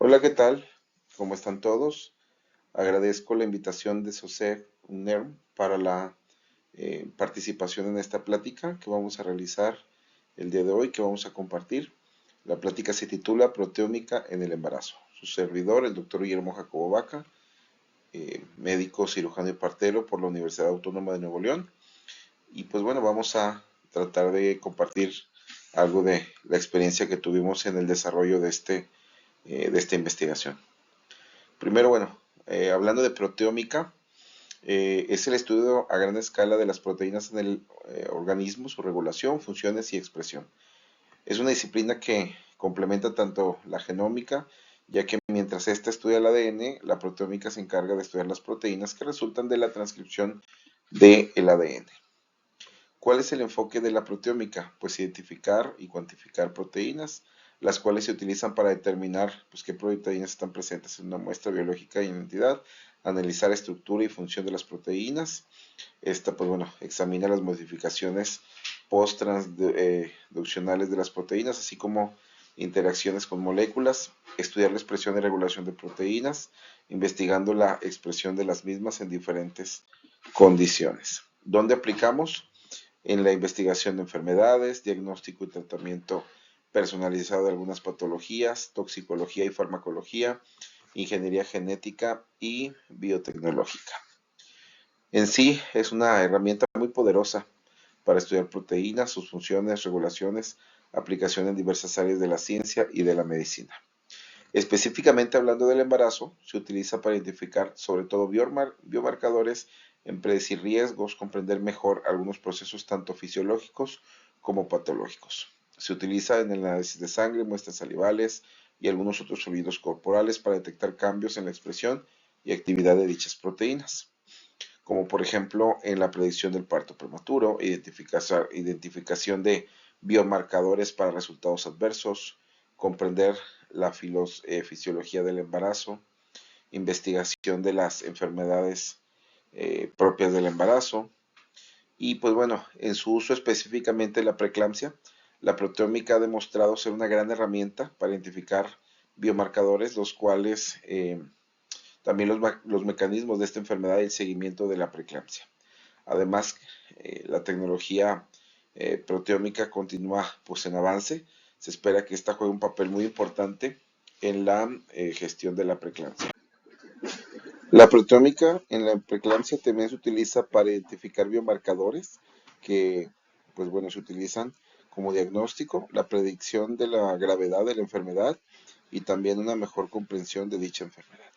Hola, ¿qué tal? ¿Cómo están todos? Agradezco la invitación de SOSEG UNERM para la participación en esta plática que vamos a realizar el día de hoy, que vamos a compartir. La plática se titula Proteómica en el embarazo. Su servidor, el doctor Guillermo Jacobo Vaca, médico cirujano y partero por la Universidad Autónoma de Nuevo León. Y pues bueno, vamos a tratar de compartir algo de la experiencia que tuvimos en el desarrollo de esta investigación. Primero, bueno, hablando de proteómica, es el estudio a gran escala de las proteínas en el organismo, su regulación, funciones y expresión. Es una disciplina que complementa tanto la genómica, ya que mientras ésta estudia el ADN, la proteómica se encarga de estudiar las proteínas que resultan de la transcripción del ADN. ¿Cuál es el enfoque de la proteómica? Pues identificar y cuantificar proteínas, las cuales se utilizan para determinar pues, qué proteínas están presentes en una muestra biológica y identidad, analizar estructura y función de las proteínas. Esta, pues bueno, examina las modificaciones post-transduccionales de las proteínas, así como interacciones con moléculas, estudiar la expresión y regulación de proteínas, investigando la expresión de las mismas en diferentes condiciones. ¿Dónde aplicamos? En la investigación de enfermedades, diagnóstico y tratamiento personalizado de algunas patologías, toxicología y farmacología, ingeniería genética y biotecnológica. En sí es una herramienta muy poderosa para estudiar proteínas, sus funciones, regulaciones, aplicación en diversas áreas de la ciencia y de la medicina. Específicamente hablando del embarazo, se utiliza para identificar sobre todo biomarcadores en predecir riesgos, comprender mejor algunos procesos tanto fisiológicos como patológicos. Se utiliza en el análisis de sangre, muestras salivales y algunos otros fluidos corporales para detectar cambios en la expresión y actividad de dichas proteínas, como por ejemplo en la predicción del parto prematuro, identificación de biomarcadores para resultados adversos, comprender la fisiología del embarazo, investigación de las enfermedades propias del embarazo y pues bueno, en su uso específicamente la preeclampsia, la proteómica ha demostrado ser una gran herramienta para identificar biomarcadores, los cuales también los mecanismos de esta enfermedad y el seguimiento de la preeclampsia. Además, la tecnología proteómica continúa pues, en avance. Se espera que esta juegue un papel muy importante en la gestión de la preeclampsia. La proteómica en la preeclampsia también se utiliza para identificar biomarcadores que, pues bueno, se utilizan como diagnóstico, la predicción de la gravedad de la enfermedad y también una mejor comprensión de dicha enfermedad.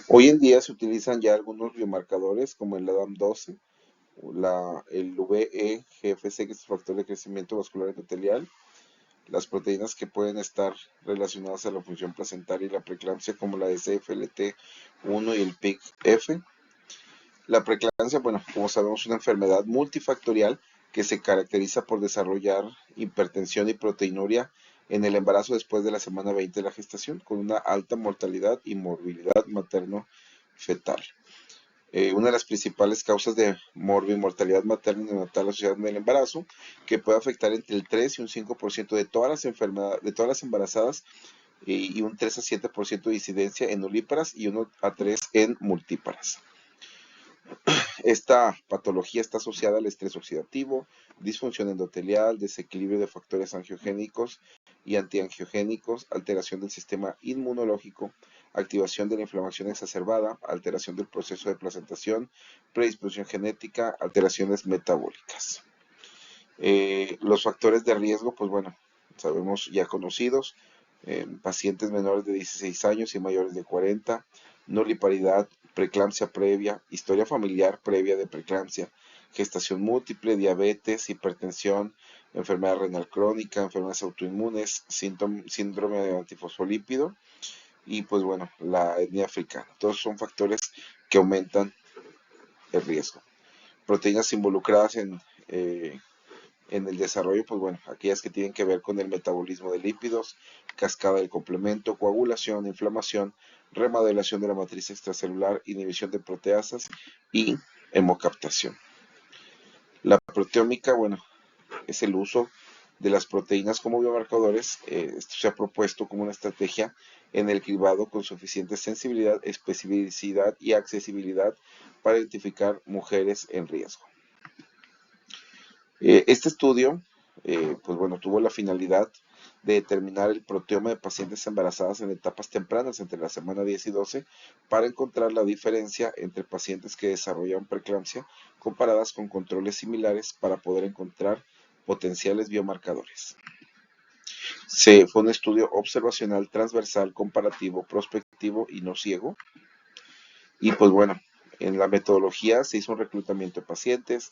Hoy en día se utilizan ya algunos biomarcadores como el ADAM12, el VEGFC, que es el factor de crecimiento vascular endotelial, las proteínas que pueden estar relacionadas a la función placentaria y la preeclampsia como la SFLT1 y el PIGF. La preeclampsia, bueno, como sabemos, es una enfermedad multifactorial que se caracteriza por desarrollar hipertensión y proteinuria en el embarazo después de la semana 20 de la gestación, con una alta mortalidad y morbilidad materno-fetal. Una de las principales causas de mortalidad materna y neonatal asociada en el embarazo, que puede afectar entre el 3 y un 5% de todas las enfermedades, de todas las embarazadas, y un 3 a 7% de incidencia en nulíparas y 1 a 3 en multíparas. Esta patología está asociada al estrés oxidativo, disfunción endotelial, desequilibrio de factores angiogénicos y antiangiogénicos, alteración del sistema inmunológico, activación de la inflamación exacerbada, alteración del proceso de placentación, predisposición genética, alteraciones metabólicas. Los factores de riesgo, pues bueno, sabemos ya conocidos, pacientes menores de 16 años y mayores de 40, nulliparidad, preeclampsia previa, historia familiar previa de preeclampsia, gestación múltiple, diabetes, hipertensión, enfermedad renal crónica, enfermedades autoinmunes, síndrome de antifosfolípido y pues bueno, la etnia africana. Todos son factores que aumentan el riesgo. Proteínas involucradas en el desarrollo, pues bueno, aquellas que tienen que ver con el metabolismo de lípidos, cascada del complemento, coagulación, inflamación, remodelación de la matriz extracelular, inhibición de proteasas y hemocaptación. La proteómica, bueno, es el uso de las proteínas como biomarcadores. Esto se ha propuesto como una estrategia en el cribado con suficiente sensibilidad, especificidad y accesibilidad para identificar mujeres en riesgo. Este estudio, pues bueno, tuvo la finalidad de determinar el proteoma de pacientes embarazadas en etapas tempranas entre la semana 10 y 12 para encontrar la diferencia entre pacientes que desarrollan preeclampsia comparadas con controles similares para poder encontrar potenciales biomarcadores. Fue un estudio observacional, transversal, comparativo, prospectivo y no ciego. Y pues bueno, en la metodología se hizo un reclutamiento de pacientes,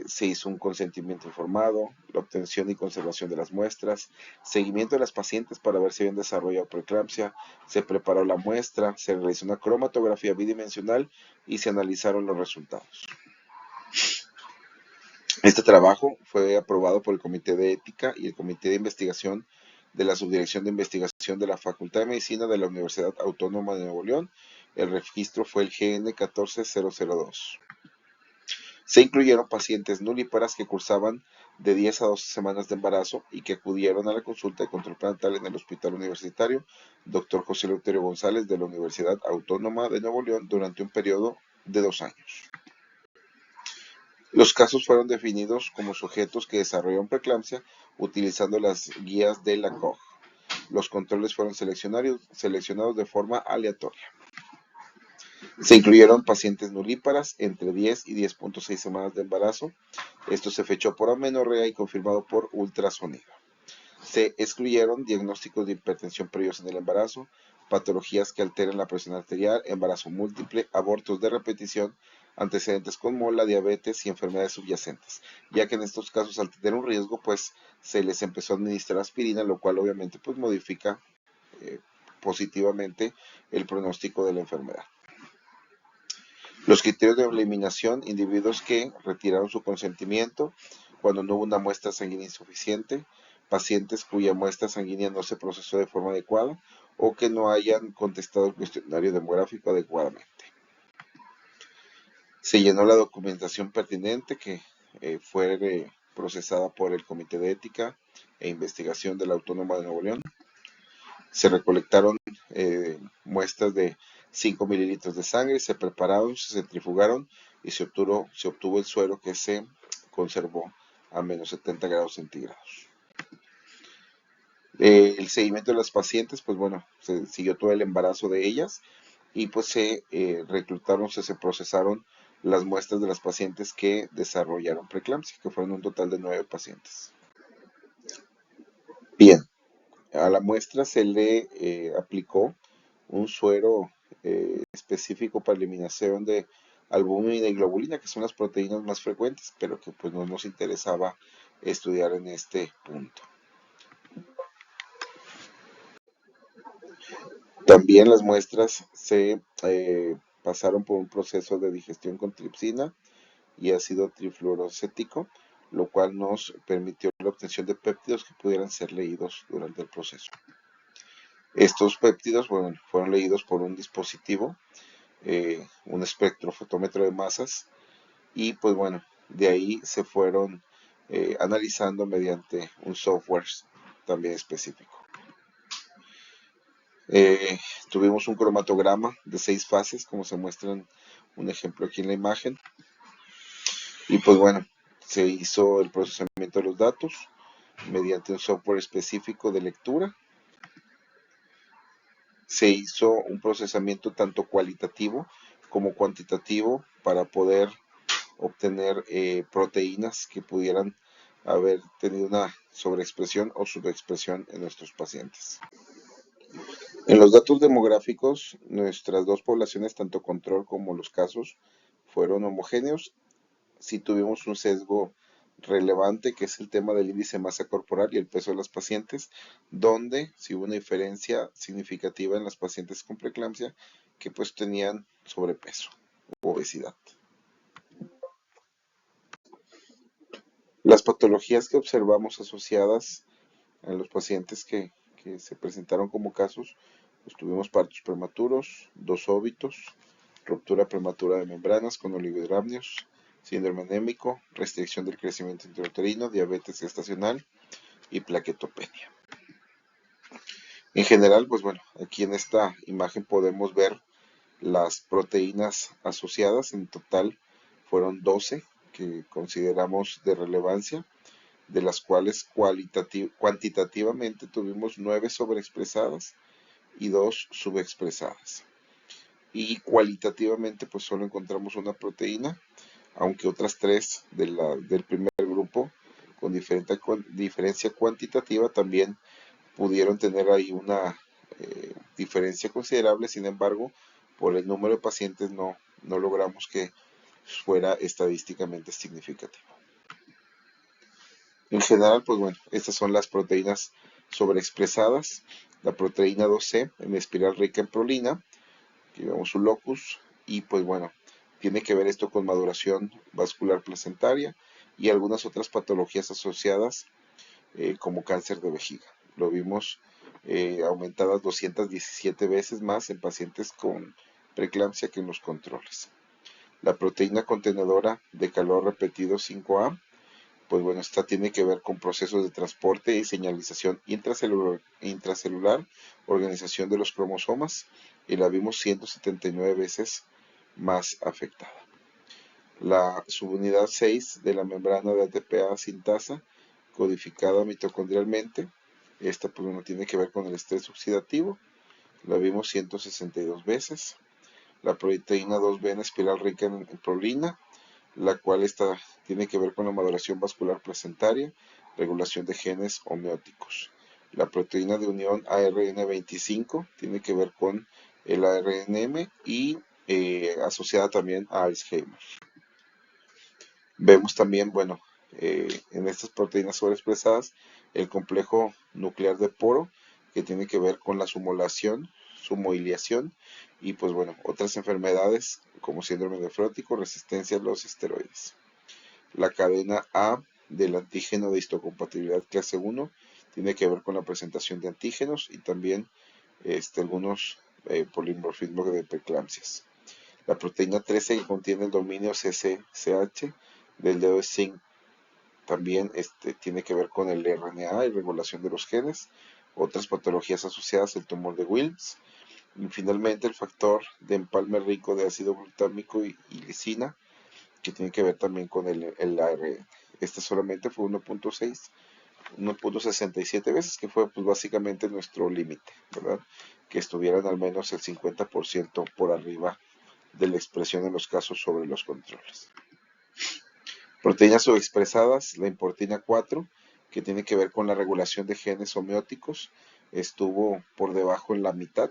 se hizo un consentimiento informado, la obtención y conservación de las muestras, seguimiento de las pacientes para ver si habían desarrollado preeclampsia, se preparó la muestra, se realizó una cromatografía bidimensional y se analizaron los resultados. Este trabajo fue aprobado por el Comité de Ética y el Comité de Investigación de la Subdirección de Investigación de la Facultad de Medicina de la Universidad Autónoma de Nuevo León. El registro fue el GN 14002. Se incluyeron pacientes nulíparas que cursaban de 10 a 12 semanas de embarazo y que acudieron a la consulta de control prenatal en el Hospital Universitario Dr. José Eleuterio González de la Universidad Autónoma de Nuevo León durante un periodo de 2 años. Los casos fueron definidos como sujetos que desarrollaron preeclampsia utilizando las guías de la COG. Los controles fueron seleccionados de forma aleatoria. Se incluyeron pacientes nulíparas entre 10 y 10.6 semanas de embarazo. Esto se fechó por amenorrea y confirmado por ultrasonido. Se excluyeron diagnósticos de hipertensión previos en el embarazo, patologías que alteran la presión arterial, embarazo múltiple, abortos de repetición, antecedentes con mola, diabetes y enfermedades subyacentes, ya que en estos casos al tener un riesgo pues se les empezó a administrar aspirina, lo cual obviamente pues modifica positivamente el pronóstico de la enfermedad. Los criterios de eliminación: individuos que retiraron su consentimiento cuando no hubo una muestra sanguínea insuficiente, pacientes cuya muestra sanguínea no se procesó de forma adecuada o que no hayan contestado el cuestionario demográfico adecuadamente. Se llenó la documentación pertinente que fue procesada por el Comité de Ética e Investigación de la Autónoma de Nuevo León. Se recolectaron muestras de 5 mililitros de sangre, se prepararon, se centrifugaron y se obtuvo el suero que se conservó a menos 70 grados centígrados. El seguimiento de las pacientes, pues bueno, se siguió todo el embarazo de ellas y pues se reclutaron, se procesaron las muestras de las pacientes que desarrollaron preeclampsia, que fueron un total de 9 pacientes. Bien, a la muestra se le aplicó un suero específico para eliminación de albúmina y globulina, que son las proteínas más frecuentes, pero que pues no nos interesaba estudiar en este punto. También las muestras se pasaron por un proceso de digestión con tripsina y ácido trifluoroacético, lo cual nos permitió la obtención de péptidos que pudieran ser leídos durante el proceso. Estos péptidos fueron leídos por un dispositivo, un espectrofotómetro de masas, y pues bueno, de ahí se fueron analizando mediante un software también específico. Tuvimos un cromatograma de 6 fases, como se muestra en un ejemplo aquí en la imagen, y pues bueno, se hizo el procesamiento de los datos mediante un software específico de lectura. Se hizo un procesamiento tanto cualitativo como cuantitativo para poder obtener proteínas que pudieran haber tenido una sobreexpresión o subexpresión en nuestros pacientes. En los datos demográficos, nuestras dos poblaciones, tanto control como los casos, fueron homogéneos. Sí tuvimos un sesgo relevante, que es el tema del índice de masa corporal y el peso de las pacientes, donde sí hubo una diferencia significativa en las pacientes con preeclampsia que pues tenían sobrepeso u obesidad. Las patologías que observamos asociadas en los pacientes que se presentaron como casos, pues tuvimos partos prematuros, 2 óbitos, ruptura prematura de membranas con oligohidramnios, síndrome anémico, restricción del crecimiento intrauterino, diabetes gestacional y plaquetopenia. En general, pues bueno, aquí en esta imagen podemos ver las proteínas asociadas. En total fueron 12 que consideramos de relevancia, de las cuales cuantitativamente tuvimos 9 sobreexpresadas y 2 subexpresadas. Y cualitativamente pues solo encontramos una proteína, aunque otras 3 del primer grupo con diferencia cuantitativa también pudieron tener ahí una diferencia considerable. Sin embargo, por el número de pacientes no logramos que fuera estadísticamente significativo. En general, pues bueno, estas son las proteínas sobreexpresadas. La proteína 2C en espiral rica en prolina, aquí vemos su locus, y pues bueno, tiene que ver esto con maduración vascular placentaria y algunas otras patologías asociadas como cáncer de vejiga. Lo vimos aumentadas 217 veces más en pacientes con preeclampsia que en los controles. La proteína contenedora de calor repetido 5A, pues bueno, esta tiene que ver con procesos de transporte y señalización intracelular, organización de los cromosomas, y la vimos 179 veces más afectada. La subunidad 6 de la membrana de ATPA sintasa, codificada mitocondrialmente, esta pues bueno, tiene que ver con el estrés oxidativo, la vimos 162 veces. La proteína 2B en espiral rica en prolina, la cual tiene que ver con la maduración vascular placentaria, regulación de genes homeóticos. La proteína de unión ARN25 tiene que ver con el ARNM y asociada también a Alzheimer. Vemos también, bueno, en estas proteínas sobreexpresadas, el complejo nuclear de poro, que tiene que ver con la sumoiliación, y pues bueno, otras enfermedades como síndrome nefrótico, resistencia a los esteroides. La cadena A del antígeno de histocompatibilidad clase 1 tiene que ver con la presentación de antígenos y también algunos polimorfismos de preeclampsias. La proteína 13 que contiene el dominio CCCH del dedo de zinc también tiene que ver con el RNA y regulación de los genes, otras patologías asociadas al tumor de Wilms, y finalmente el factor de empalme rico de ácido glutámico y lisina, que tiene que ver también con el ARN. Este solamente fue 1.67 veces, que fue pues básicamente nuestro límite, ¿verdad? Que estuvieran al menos el 50% por arriba de la expresión en los casos sobre los controles. Proteínas subexpresadas, la importina 4, que tiene que ver con la regulación de genes homeóticos, estuvo por debajo en la mitad.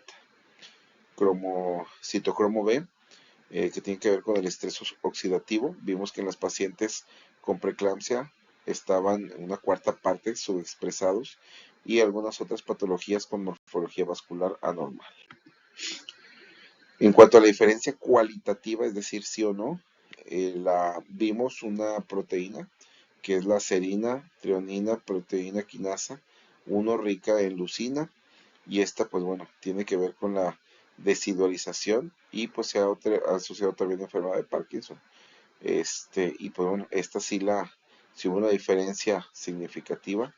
Citocromo B, que tiene que ver con el estrés oxidativo. Vimos que en las pacientes con preeclampsia estaban en una cuarta parte subexpresados y algunas otras patologías con morfología vascular anormal. En cuanto a la diferencia cualitativa, es decir, sí o no, vimos una proteína que es la serina, treonina, proteína quinasa 1 rica en leucina, y esta pues bueno, tiene que ver con la desidualización y pues se ha asociado también a enfermedad de Parkinson. Y pues bueno, esta sí hubo una diferencia significativa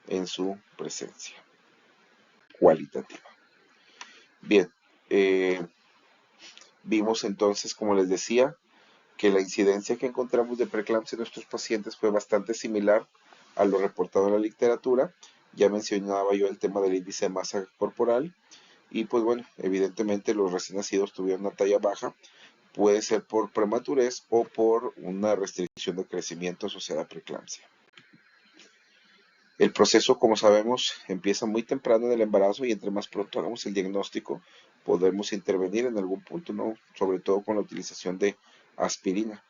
en su presencia cualitativa. Bien, vimos entonces, como les decía, que la incidencia que encontramos de preeclampsia en nuestros pacientes fue bastante similar a lo reportado en la literatura. Ya mencionaba yo el tema del índice de masa corporal y pues bueno, evidentemente los recién nacidos tuvieron una talla baja, puede ser por prematurez o por una restricción de crecimiento asociada a preeclampsia. El proceso, como sabemos, empieza muy temprano en el embarazo y entre más pronto hagamos el diagnóstico, podemos intervenir en algún punto, ¿no? Sobre todo con la utilización de aspirina.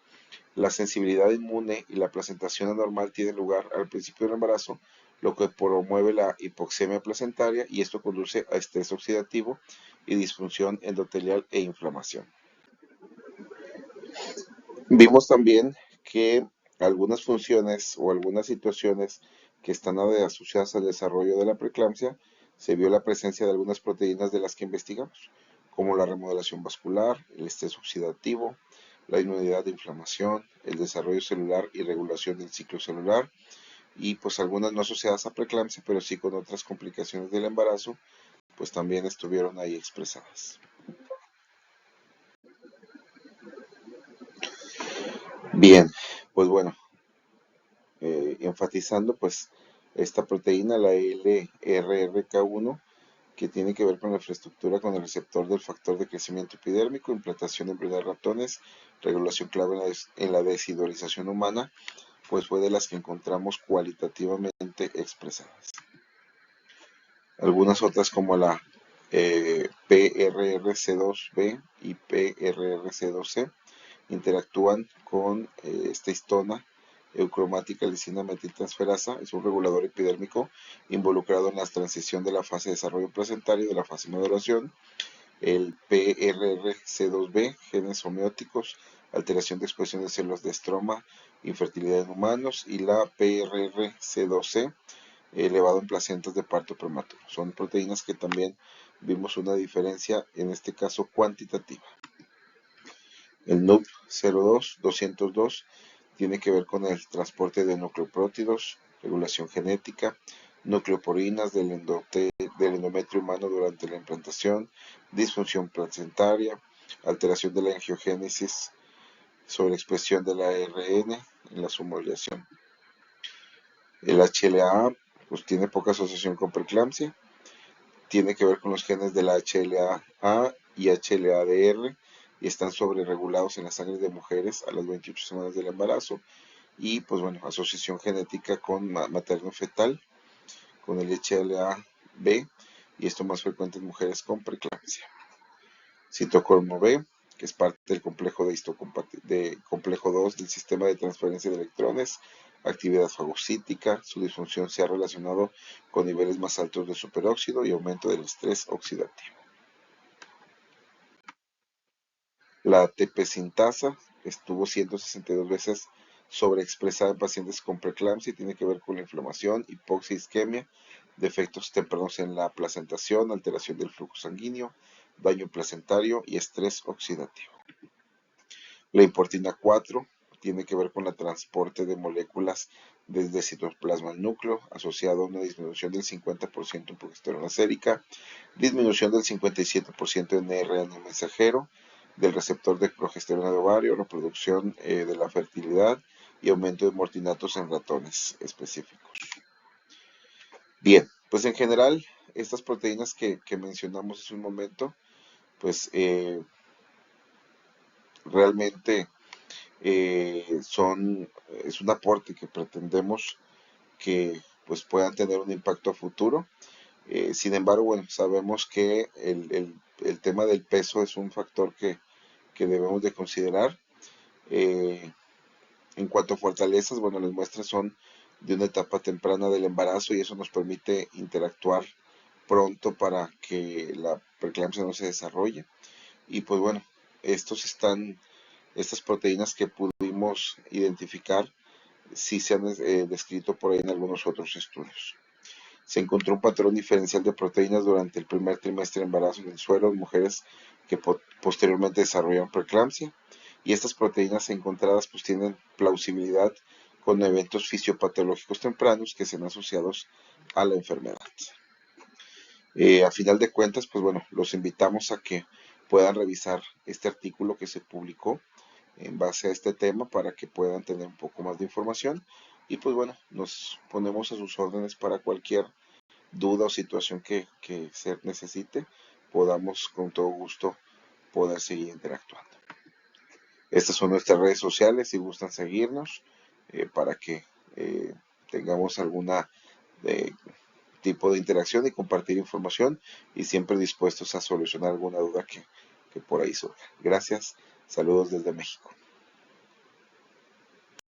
La sensibilidad inmune y la placentación anormal tienen lugar al principio del embarazo, lo que promueve la hipoxemia placentaria y esto conduce a estrés oxidativo y disfunción endotelial e inflamación. Vimos también que algunas funciones o algunas situaciones que están asociadas al desarrollo de la preeclampsia, se vio la presencia de algunas proteínas de las que investigamos, como la remodelación vascular, el estrés oxidativo, la inmunidad de inflamación, el desarrollo celular y regulación del ciclo celular, y pues algunas no asociadas a preeclampsia, pero sí con otras complicaciones del embarazo, pues también estuvieron ahí expresadas. Bien, pues bueno, enfatizando pues esta proteína, la LRRK1, que tiene que ver con la infraestructura con el receptor del factor de crecimiento epidérmico, implantación embrionaria de ratones, regulación clave en la deshidrolización humana, pues fue de las que encontramos cualitativamente expresadas. Algunas otras como la PRRC2B y PRRC2C interactúan con esta histona eucromática lisina metiltransferasa, es un regulador epidérmico involucrado en la transición de la fase de desarrollo placentario y de la fase de maduración. El PRRC2B, genes homeóticos, alteración de expresión de células de estroma, infertilidad en humanos, y la PRRC2C, elevado en placentas de parto prematuro. Son proteínas que también vimos una diferencia, en este caso cuantitativa. El NUP02 tiene que ver con el transporte de nucleoprótidos, regulación genética, nucleoporinas del endometrio humano durante la implantación, disfunción placentaria, alteración de la angiogénesis, sobreexpresión de la ARN en la submodulación. El HLA pues tiene poca asociación con preeclampsia, tiene que ver con los genes de la HLA-A y HLA-DR y están sobreregulados en la sangre de mujeres a las 28 semanas del embarazo. Y pues bueno, asociación genética con materno-fetal, con el HLA-B, y esto más frecuente en mujeres con preeclampsia. Citocromo B, que es parte del complejo de complejo 2 del sistema de transferencia de electrones, actividad fagocítica, su disfunción se ha relacionado con niveles más altos de superóxido y aumento del estrés oxidativo. La ATP sintasa estuvo 162 veces sobreexpresada en pacientes con preeclampsia y tiene que ver con la inflamación, hipoxia, isquemia, defectos tempranos en la placentación, alteración del flujo sanguíneo, daño placentario y estrés oxidativo. La importina 4 tiene que ver con el transporte de moléculas desde citoplasma al núcleo, asociado a una disminución del 50% en progesterona sérica, disminución del 57% en RNA mensajero, del receptor de progesterona de ovario, reproducción de la fertilidad y aumento de mortinatos en ratones específicos. Bien, pues en general, estas proteínas que mencionamos hace un momento, pues realmente es un aporte que pretendemos que pues puedan tener un impacto a futuro. Sin embargo, bueno, sabemos que el tema del peso es un factor que debemos de considerar. En cuanto a fortalezas, bueno, las muestras son de una etapa temprana del embarazo y eso nos permite interactuar pronto para que la preeclampsia no se desarrolle. Y pues bueno, estas proteínas que pudimos identificar sí se han descrito por ahí en algunos otros estudios. Se encontró un patrón diferencial de proteínas durante el primer trimestre de embarazo en el suero en mujeres que posteriormente desarrollaron preeclampsia, y estas proteínas encontradas pues tienen plausibilidad con eventos fisiopatológicos tempranos que sean asociados a la enfermedad. A final de cuentas, pues bueno, los invitamos a que puedan revisar este artículo que se publicó en base a este tema para que puedan tener un poco más de información, y pues bueno, nos ponemos a sus órdenes para cualquier duda o situación que se necesite, podamos con todo gusto poder seguir interactuando. Estas son nuestras redes sociales si gustan seguirnos para que tengamos alguna tipo de interacción y compartir información, y siempre dispuestos a solucionar alguna duda que por ahí surja. Gracias, saludos desde México.